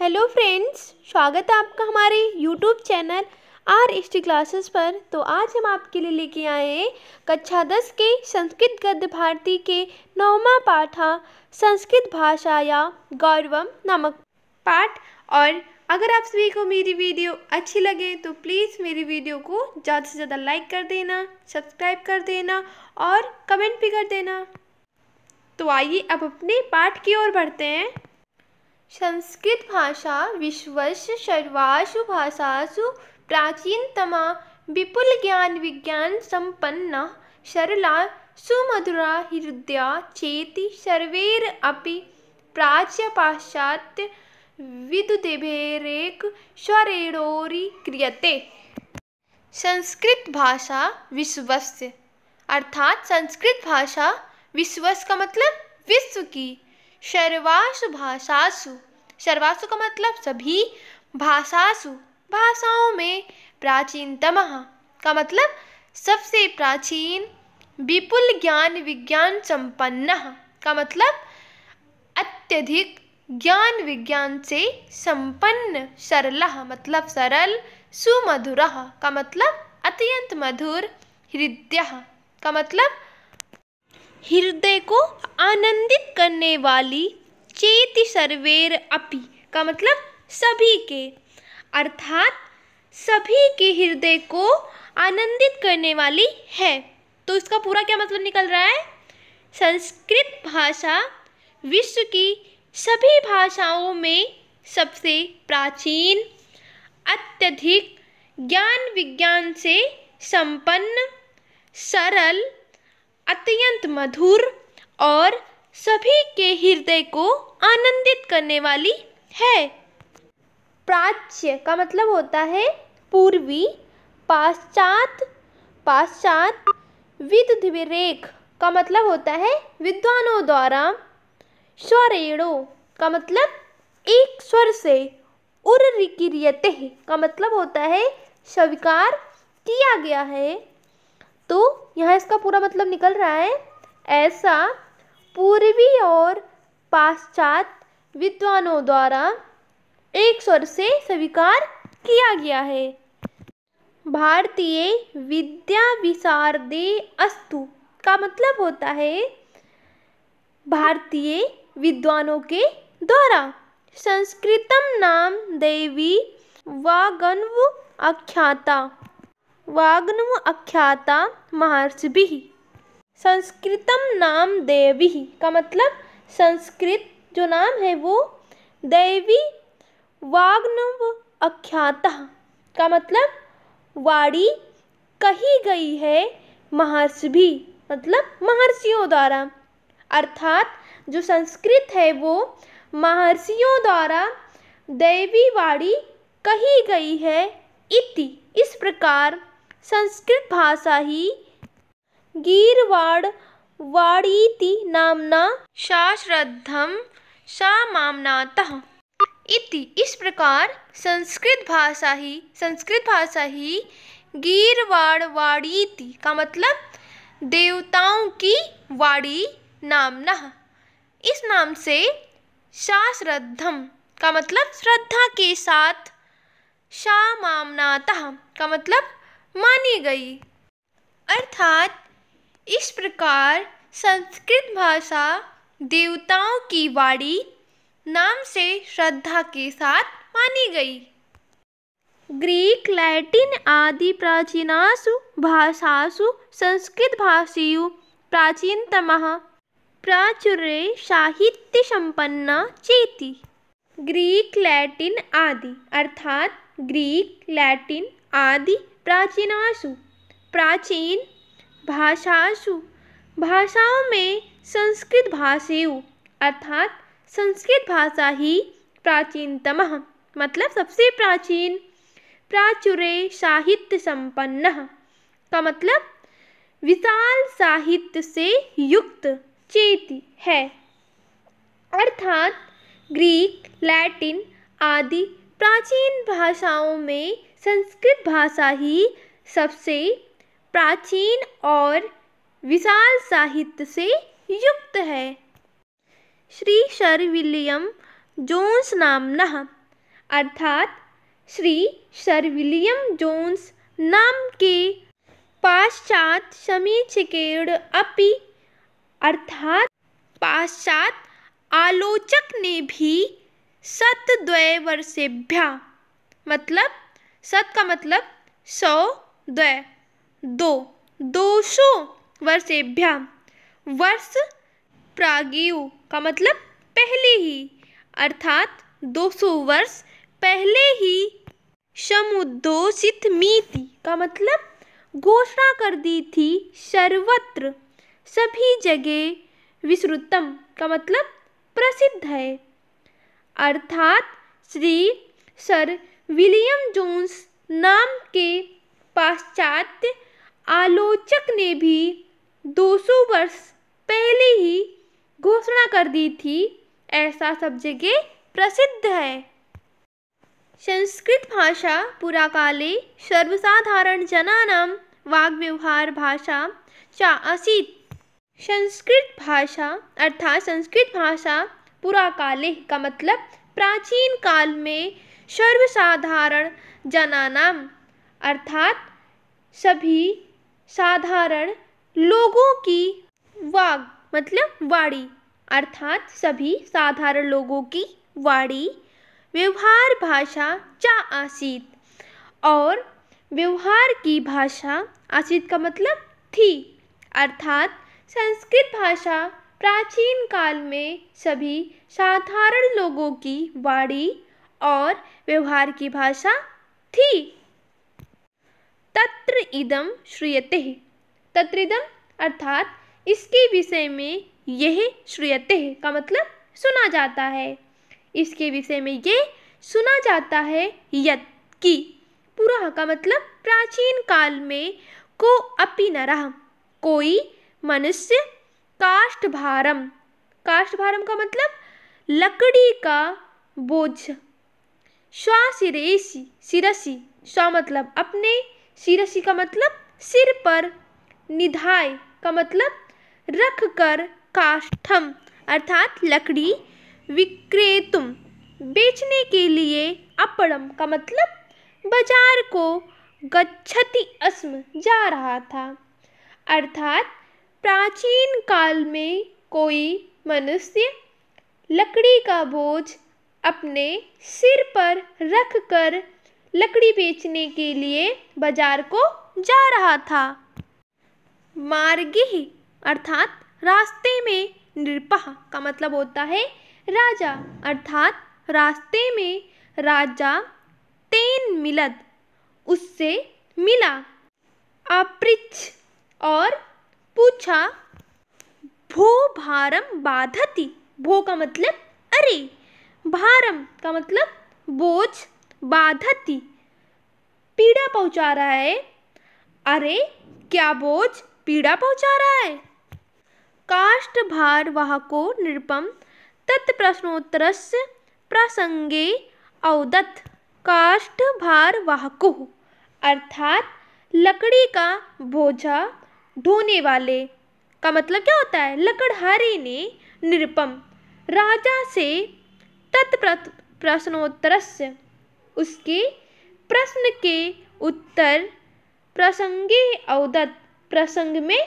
Hello friends, स्वागत है आपका हमारे यूट्यूब चैनल RST क्लासेस पर। तो आज हम आपके लिए लेके आए हैं कक्षा 10 के संस्कृत गद्य भारती के 9वां पाठ संस्कृत भाषाया गौरवम नामक पाठ। और अगर आप सभी को मेरी वीडियो अच्छी लगे तो प्लीज़ मेरी वीडियो को ज़्यादा से ज़्यादा लाइक कर देना, सब्सक्राइब कर देना और कमेंट भी कर देना। तो आइए अब अपने पाठ की ओर बढ़ते हैं। संस्कृत भाषा विश्वस्य सर्वासु भाषासु प्राचीनतमा विपुल ज्ञान विज्ञान संपन्ना सरला सुमधुरा हृदया चेति सर्वैर अपि प्राच्य पाश्चात्य विदुदेभेरेक स्वरेणोरि क्रियते। संस्कृत भाषा विश्वस्य अर्थात संस्कृत भाषा विश्वस्य का मतलब विश्व की। सर्वासु भाषासु, सर्वासु का मतलब सभी, भाषासु भाषाओं में, प्राचीनतमः का मतलब सबसे प्राचीन, विपुल ज्ञान विज्ञान संपन्न का मतलब अत्यधिक ज्ञान विज्ञान से संपन्न, सरलः मतलब सरल, सुमधुरः का मतलब अत्यंत मधुर, हृदयः का मतलब हृदय को आनंदित करने वाली, चेति सर्वैर अपि का मतलब सभी के, अर्थात सभी के हृदय को आनंदित करने वाली है। तो इसका पूरा क्या मतलब निकल रहा है? संस्कृत भाषा विश्व की सभी भाषाओं में सबसे प्राचीन, अत्यधिक ज्ञान विज्ञान से संपन्न, सरल, अत्यंत मधुर और सभी के हृदय को आनंदित करने वाली है। प्राच्य का मतलब होता है पूर्वी, पाश्चात, पाश्चात, विदुदेभेरेक का मतलब होता है विद्वानों द्वारा, स्वरेणो का मतलब एक स्वर से, उर्क्रियते का मतलब होता है स्वीकार किया गया है। तो यहाँ इसका पूरा मतलब निकल रहा है, ऐसा पूर्वी और पाश्चात विद्वानों द्वारा एक स्वर से स्वीकार किया गया है। भारतीय विद्या विशारदे अस्तु का मतलब होता है भारतीय विद्वानों के द्वारा संस्कृतम नाम देवी वाग्नव आख्याता, वाग्नव आख्याता महर्षिभिः। संस्कृतम नाम देवी का मतलब संस्कृत जो नाम है वो देवी, वाग्नव आख्याता का मतलब वाणी कही गई है, महर्षिभिः मतलब महर्षियों द्वारा, अर्थात जो संस्कृत है वो महर्षियों द्वारा दैवी वाणी कही गई है। इति इस प्रकार संस्कृत भाषा ही गीर्वाण वाणीति नामना शाश्रद्धम सामाम्नातः। इति इस प्रकार संस्कृत भाषा ही गीर्वाण वाणीति का मतलब देवताओं की वाणी नामना इस नाम से, शाश्रद्धम का मतलब श्रद्धा के साथ, सामाम्नातः का मतलब मानी गई। अर्थात इस प्रकार संस्कृत भाषा देवताओं की वाणी नाम से श्रद्धा के साथ मानी गई। ग्रीक, लैटिन आदि प्राचीनासु भाषासु संस्कृत भाषीयु प्राचीनतमः प्राचुर्ये साहित्य संपन्ना चेति। ग्रीक, लैटिन आदि अर्थात ग्रीक, लैटिन आदि प्राचीनासु प्राचीन भाषासु भाषाओं में संस्कृत भाषेयु अर्थात संस्कृत भाषा ही प्राचीनतमः मतलब सबसे प्राचीन, प्राचुर्ये साहित्य संपन्नः का मतलब विशाल साहित्य से युक्त, चेति है, अर्थात ग्रीक, लैटिन आदि प्राचीन भाषाओं में संस्कृत भाषा ही सबसे प्राचीन और विशाल साहित्य से युक्त है। श्री सर विलियम जोन्स नामनः अर्थात श्री सर विलियम जोन्स नाम के पाश्चात्य समीक्षकेण अपि अर्थात पाश्चात्य आलोचक ने भी शतद्वय वर्षेभ्यः मतलब शत का मतलब 100 द्वय 200 वर्षेभ्यः वर्ष प्रागेव का मतलब पहले ही अर्थात 200 वर्ष पहले ही समुद्घोषित मीति का मतलब घोषणा कर दी थी सर्वत्र सभी जगह विश्रुतम का मतलब प्रसिद्ध है अर्थात श्री सर विलियम जोन्स नाम के पाश्चात्य आलोचक ने भी 200 वर्ष पहले ही घोषणा कर दी थी ऐसा सब जगह प्रसिद्ध है। संस्कृत भाषा पुराकाले सर्वसाधारण जनानां वाग्व्यवहार भाषा च आसीत्। संस्कृत भाषा अर्थात संस्कृत भाषा पुराकाले का मतलब प्राचीन काल में सर्वसाधारण जनानां अर्थात सभी साधारण लोगों की वाग मतलब वाणी अर्थात सभी साधारण लोगों की वाणी व्यवहार भाषा चा आसीत और व्यवहार की भाषा आसीत का मतलब थी अर्थात संस्कृत भाषा प्राचीन काल में सभी साधारण लोगों की वाणी और व्यवहार की भाषा थी। तत्र इदं श्रूयते तत्र इदं अर्थात इसके विषय में यह श्रूयते का मतलब सुना जाता है इसके विषय में ये सुना जाता है यत् कि पुरा का मतलब प्राचीन काल में को अपि नरः कोई मनुष्य काष्ठभारम का मतलब लकड़ी का बोझ स्वाशिरेसि शिरसि स्व मतलब अपने शिरसि का मतलब सिर पर निधाय का मतलब रख कर काष्ठम अर्थात लकड़ी विक्रेतुम बेचने के लिए अपड़म का मतलब बाजार को गच्छति अस्म जा रहा था अर्थात प्राचीन काल में कोई मनुष्य लकड़ी का बोझ अपने सिर पर रख कर लकड़ी बेचने के लिए बाजार को जा रहा था। मार्गे अर्थात रास्ते में नृपः का मतलब होता है राजा अर्थात रास्ते में राजा तेन मिलद उससे मिला अपृच्छ और पूछा भो भारम बाधति भो का मतलब अरे भारम का मतलब बोझ बाधति पीड़ा पहुंचा रहा है अरे क्या बोझ पीड़ा पहुंचा रहा है। काष्ठभार वाहको नृपम तत्प्रश्नोत्तरस्य प्रसंगे अवदत् काष्ठभार वाहको अर्थात लकड़ी का बोझा ढोने वाले का मतलब क्या होता है लकड़हारे ने नृपम राजा से तत्प्रश्नोत्तरस्य उसके प्रश्न के उत्तर प्रसंगे अवदत् प्रसंग में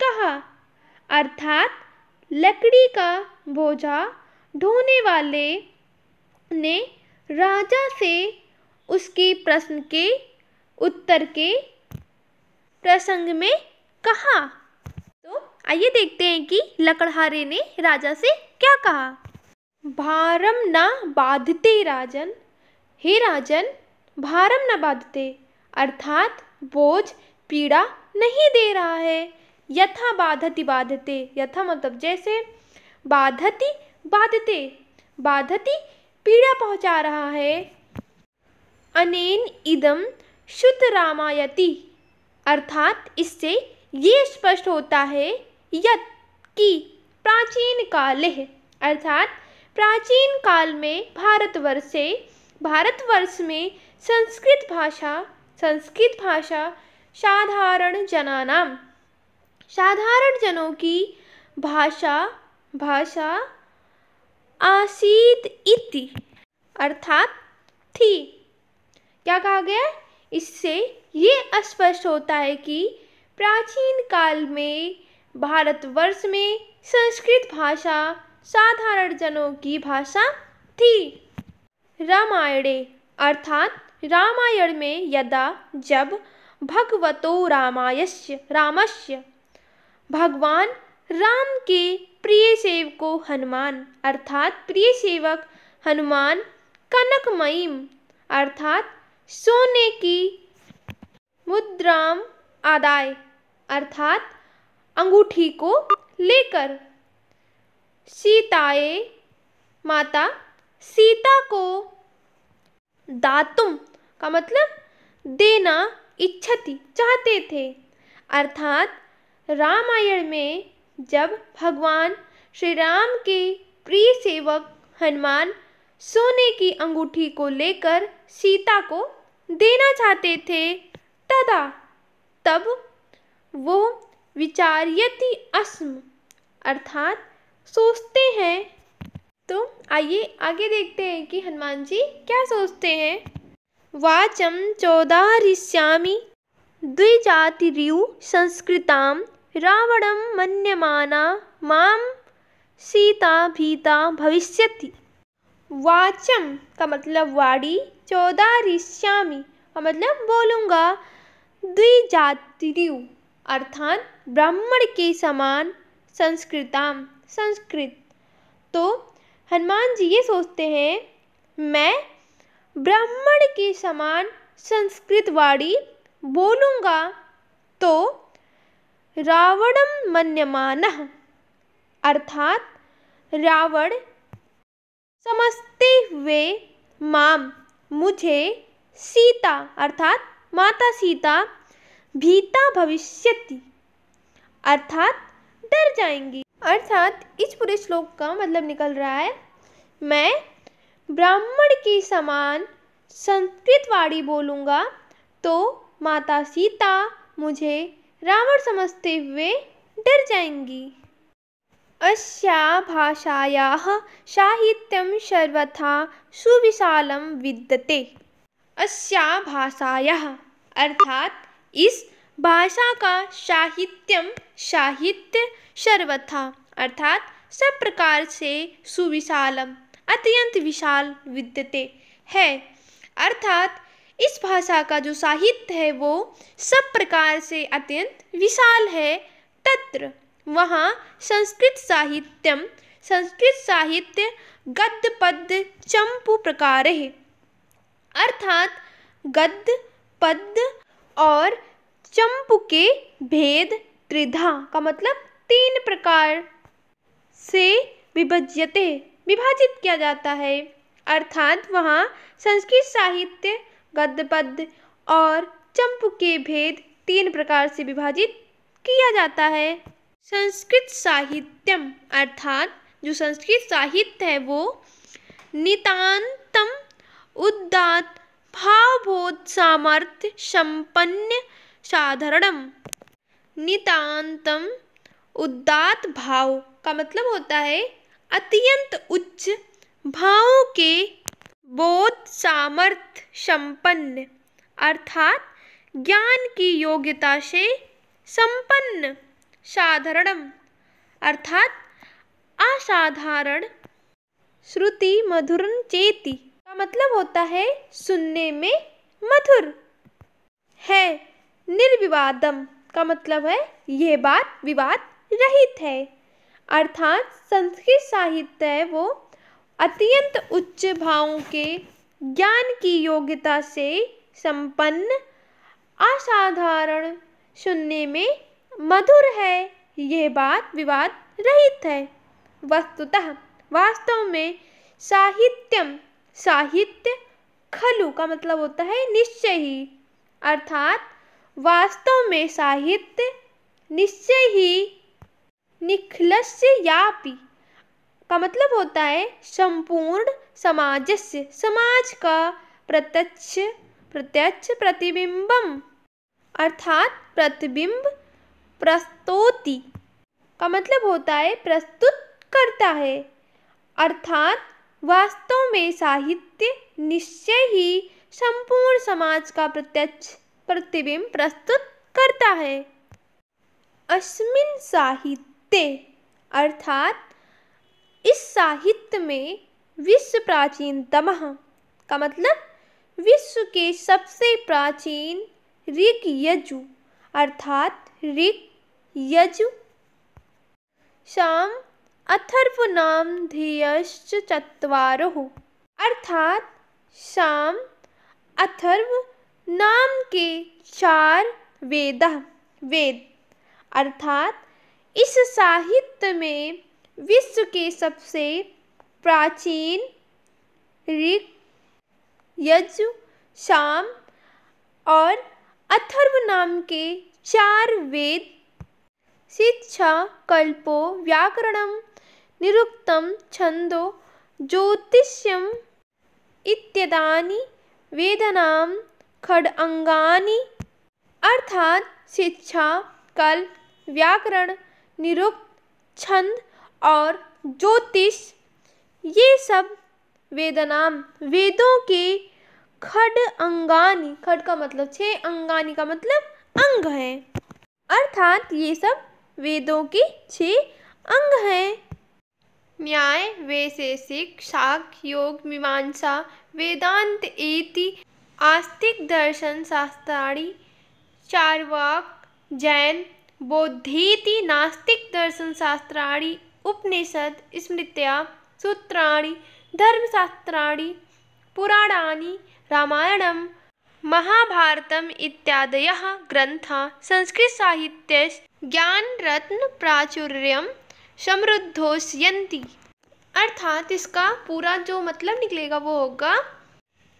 कहा अर्थात लकड़ी का बोझा ढोने वाले ने राजा से उसके प्रश्न के उत्तर के प्रसंग में कहा। तो आइए देखते हैं कि लकड़हारे ने राजा से क्या कहा। भारम न बाधते राजन हे राजन भारम न बाधते अर्थात बोझ पीड़ा नहीं दे रहा है यथा बाधति बाधते यथा मतलब जैसे बाधति बाधते बाधति पीड़ा पहुंचा रहा है अनेन इदम शुद्ध रामायति अर्थात इससे ये स्पष्ट होता है यत् कि प्राचीन काले अर्थात प्राचीन काल में भारतवर्ष में संस्कृत भाषा साधारण जनों की भाषा आसीत इति अर्थात थी। क्या कहा गया? इससे ये स्पष्ट होता है कि प्राचीन काल में भारतवर्ष में संस्कृत भाषा साधारण जनों की भाषा थी। रामायणे अर्थात रामायण में यदा जब भगवतो रामस्य भगवान राम के प्रिय सेवको हनुमान अर्थात प्रिय सेवक हनुमान कनकमयीम अर्थात सोने की मुद्राम आदाय अर्थात अंगूठी को लेकर सीताए माता सीता को दातुम का मतलब देना इच्छति चाहते थे। अर्थात रामायण में जब भगवान श्री राम के प्रिय सेवक हनुमान सोने की अंगूठी को लेकर सीता को देना चाहते थे तब वो विचार्यति अस्म अर्थात सोचते हैं। तो आइए आगे देखते हैं कि हनुमान जी क्या सोचते हैं। वाचम चोदारिष्यामि द्विजातिरिव संस्कृताम रावणं मन्यमाना माम सीता भीता भविष्यति। वाचम का मतलब वाणी, चोदारिष्यामि का मतलब बोलूँगा, द्विजातिरिव अर्थात ब्राह्मण के समान, संस्कृताम संस्कृत। तो हनुमान जी ये सोचते हैं मैं ब्राह्मण के समान संस्कृत वाणी बोलूँगा तो रावणं मन्यमानः अर्थात रावण समझते हुए माम मुझे सीता अर्थात माता सीता भीता भविष्यति अर्थात डर जाएंगी। अर्थात इस पूरे श्लोक का मतलब निकल रहा है मैं ब्राह्मण के समान संस्कृत वाणी बोलूँगा तो माता सीता मुझे रावण समझते हुए डर जाएंगी। अस्या भाषायाः साहित्यं सर्वथा सुविशालं विद्यते। अस्या भाषायाः अर्थात इस भाषा का साहित्य सर्वथा अर्थात सब प्रकार से सुविशालम अत्यंत विशाल विद्यते है। अर्थात इस भाषा का जो साहित्य है वो सब प्रकार से अत्यंत विशाल है। तत्र वहाँ संस्कृत साहित्य गद्य पद्य चंपू प्रकार है अर्थात गद्य पद्य और चंपू के भेद त्रिधा का मतलब 3 प्रकार से विभाजित किया जाता है। अर्थात वहाँ संस्कृत साहित्य गद्य पद्य और चंपू के भेद 3 प्रकार से विभाजित किया जाता है। संस्कृत साहित्यम अर्थात जो संस्कृत साहित्य है वो नितांतम उदात्त भावबोध सामर्थ्य संपन्न साधारणम। नितांतम उदात्त भाव का मतलब होता है अत्यंत उच्च भावों के बोध सामर्थ्य संपन्न अर्थात ज्ञान की योग्यता से संपन्न। साधारणम अर्थात असाधारण। श्रुति मधुरं चेति का मतलब होता है सुनने में मधुर है। निर्विवादम का मतलब है यह बात विवाद रहित है। अर्थात संस्कृत साहित्य है वो अत्यंत उच्च भावों के ज्ञान की योग्यता से संपन्न, असाधारण, सुनने में मधुर है, यह बात विवाद रहित है। वस्तुतः वास्तव में साहित्य खलु का मतलब होता है निश्चय ही अर्थात वास्तव में साहित्य निश्चय ही निखिलस्य यापि का मतलब होता है संपूर्ण समाजस्य समाज का प्रत्यक्ष प्रतिबिंबम अर्थात प्रतिबिंब प्रस्तौति का मतलब होता है प्रस्तुत करता है। अर्थात वास्तव में साहित्य निश्चय ही संपूर्ण समाज का प्रत्यक्ष प्रतिबिंब प्रस्तुत करता है। अस्मिन् साहित्ये अर्थात इस साहित्य में विश्व प्राचीनतमः का मतलब विश्व के सबसे प्राचीन ऋग यजु अर्थात ऋग यजु, साम अथर्व नाम धेयश्च चत्वारोः अर्थात साम अथर्व नाम के 4 वेद अर्थात इस साहित्य में विश्व के सबसे प्राचीन ऋग यजु, साम और अथर्व नाम के 4 वेद शिक्षा, कल्पो, व्याकरणम, निरुक्तम, छंदो, ज्योतिष्यम इत्यादि वेदानां खड्गानि अर्थात शिक्षा, कल्प, व्याकरण, निरुक्त, छंद और ज्योतिष ये सब वेदानाम वेदों के खड्गानि, खड का मतलब 6, अंगानि का मतलब अंग है, अर्थात ये सब वेदों के 6 अंग हैं। न्याय, वैशेषिक, सांख्य, योग, मीमांसा, वेदांत एति आस्तिक दर्शन शास्त्राणि, चार्वाक, जैन, बौद्धेति नास्तिक दर्शन शास्त्राणि, उपनिषद, स्मृत्या, सूत्राणि, धर्मशास्त्राणि, पुराणानि, रामायणम, महाभारतम इत्यादयः ग्रंथाः संस्कृत साहित्यस्य ज्ञानरत्न प्राचुर्यं समृद्धोष्यन्ति। अर्थात इसका पूरा जो मतलब निकलेगा वो होगा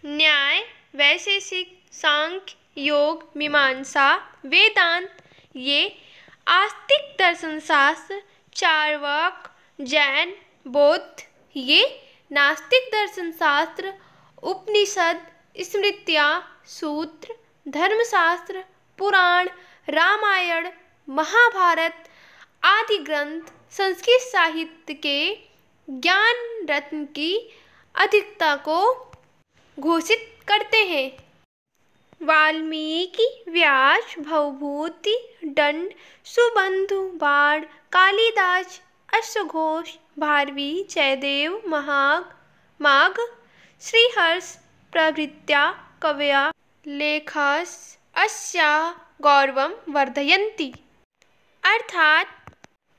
न्याय, वैशेषिक, सांख्य, योग, मीमांसा, वेदांत ये आस्तिक दर्शन शास्त्र, चार्वाक, जैन, बौद्ध ये नास्तिक दर्शन शास्त्र, उपनिषद, स्मृतियाँ, सूत्र, धर्मशास्त्र, पुराण, रामायण, महाभारत आदि ग्रंथ संस्कृत साहित्य के ज्ञान रत्न की अधिकता को घोषित करते हैं। वाल्मीकि, व्यास, भवभूति, दंड, सुबंधु, बाण, कालिदास, अश्वघोष, भारवी, जयदेव, माघ, श्रीहर्ष प्रभृत्या कवयः लेखाः अस्याः गौरवं वर्धयन्ति। अर्थात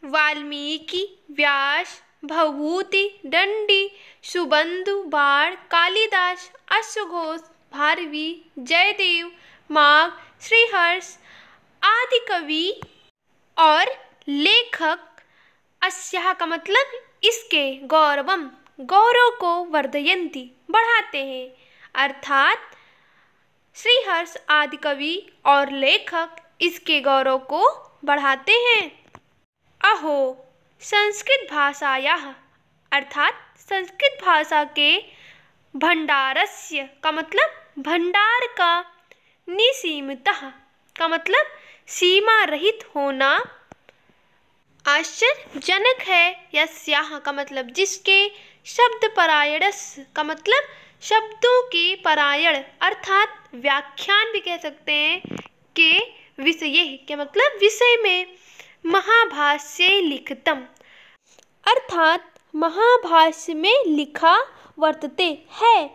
वाल्मीकि, व्यास, भवभूति, दंडी, सुबंधु, बाण, कालिदास, अश्वघोष, भारवी, जयदेव, माघ, श्रीहर्ष आदि कवि और लेखक अस्याः का मतलब इसके गौरवम गौरव को वर्धयन्ति बढ़ाते हैं, अर्थात श्रीहर्ष आदि कवि और लेखक इसके गौरव को बढ़ाते हैं। अहो संस्कृत भाषायाः अर्थात संस्कृत भाषा के भंडारस्य का मतलब भंडार का, निसीमितः का मतलब सीमा रहित होना, आश्चर्यजनक है। यस्याः का मतलब जिसके, शब्द परायणस्य का मतलब शब्दों के परायण अर्थात व्याख्यान भी कह सकते हैं, के विषये के मतलब विषय में, महाभाष्ये लिखितम् अर्थात महाभाष्य में लिखा वर्तते है।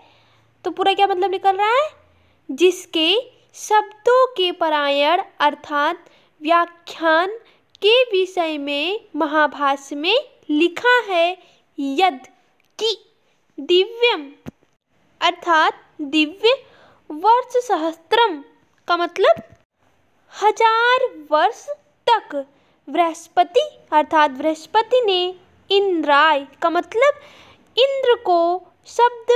तो पूरा क्या मतलब निकल रहा है, जिसके शब्दों के परायण अर्थात व्याख्यान के विषय में महाभाष्य में लिखा है। यद कि दिव्यम अर्थात दिव्य, वर्ष सहस्त्रम का मतलब 1000 वर्ष तक, बृहस्पति अर्थात बृहस्पति ने, इंद्राय का मतलब इंद्र को, शब्द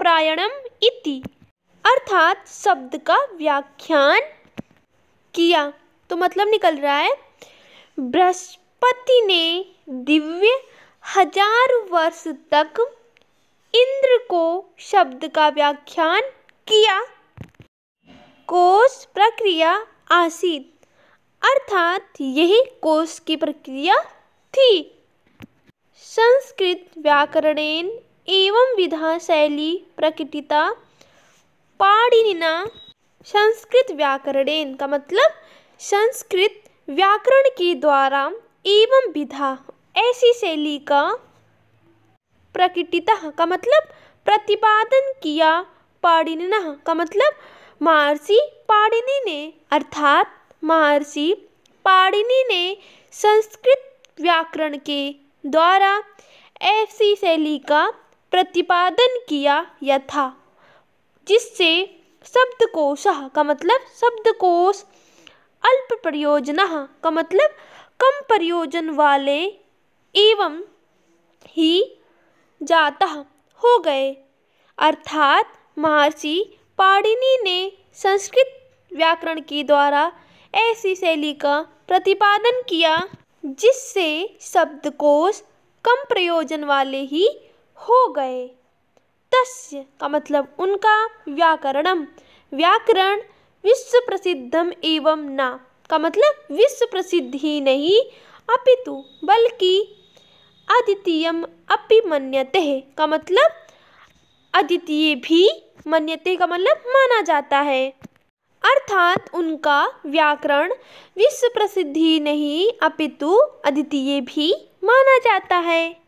प्रायणम इति अर्थात शब्द का व्याख्यान किया। तो मतलब निकल रहा है बृहस्पति ने दिव्य 1000 वर्ष तक इंद्र को शब्द का व्याख्यान किया। कोश प्रक्रिया आसीत अर्थात यही कोश की प्रक्रिया थी। संस्कृत व्याकरणेन एवं विधा शैली प्रकटिता पाणिनिना संस्कृत व्याकरणेन का मतलब संस्कृत व्याकरण के द्वारा एवं विधा ऐसी शैली का प्रकटिता का मतलब प्रतिपादन किया पाणिनिना का मतलब महर्षि पाणिनि ने अर्थात महर्षि पाणिनि ने संस्कृत व्याकरण के द्वारा ऐसी शैली का प्रतिपादन किया यथा जिससे शब्दकोशः का मतलब शब्दकोश अल्प प्रयोजनः का मतलब कम प्रयोजन वाले एवं ही जातः हो गए। अर्थात महर्षि पाणिनि ने संस्कृत व्याकरण के द्वारा ऐसी शैली का प्रतिपादन किया जिससे शब्दकोश कम प्रयोजन वाले ही हो गए। तस्य का मतलब उनका व्याकरणम व्याकरण विश्व प्रसिद्धम एवं न का मतलब विश्व प्रसिद्ध ही नहीं अपितु बल्कि अद्वितीयम अपि मन्यते का मतलब अद्वितीय भी मन्यते का मतलब माना जाता है। अर्थात उनका व्याकरण विश्व प्रसिद्ध ही नहीं अपितु अद्वितीय भी माना जाता है।